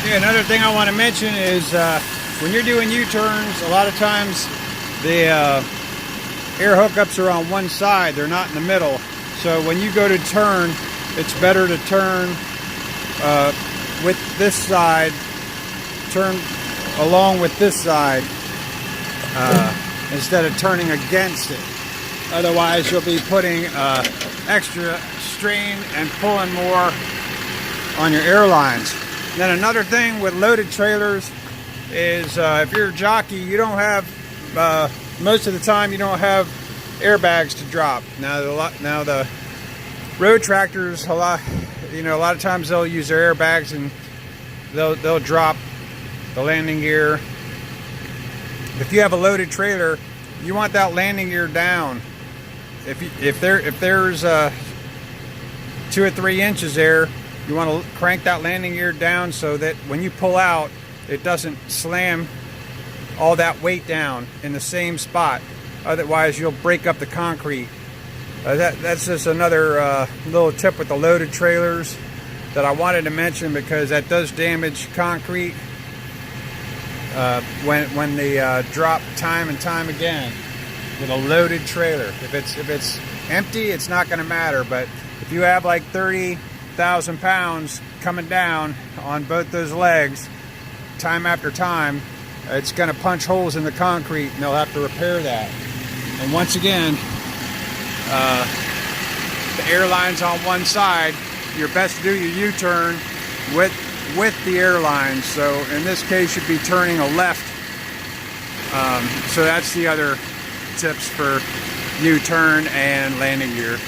Yeah, another thing I want to mention is when you're doing U-turns, a lot of times the air hookups are on one side, they're not in the middle. So when you go to turn, it's better to turn with this side, turn along with this side instead of turning against it. Otherwise you'll be putting extra strain and pulling more on your airlines. Then another thing with loaded trailers is if you're a jockey, you don't have, most of the time you don't have airbags to drop. Now the road tractors, a lot of times they'll use their airbags and they'll drop the landing gear. If you have a loaded trailer, you want that landing gear down. If there's 2 or 3 inches there, you want to crank that landing gear down so that when you pull out, it doesn't slam all that weight down in the same spot. Otherwise, you'll break up the concrete. That's just another little tip with the loaded trailers that I wanted to mention, because that does damage concrete when they drop time and time again with a loaded trailer. If it's empty, it's not going to matter, but if you have like 30,000 pounds coming down on both those legs time after time, it's going to punch holes in the concrete and they'll have to repair that. And once again, the airline's on one side, you're best to do your U-turn with the airline. So in this case you'd be turning a left. So that's the other tips for U-turn and landing gear.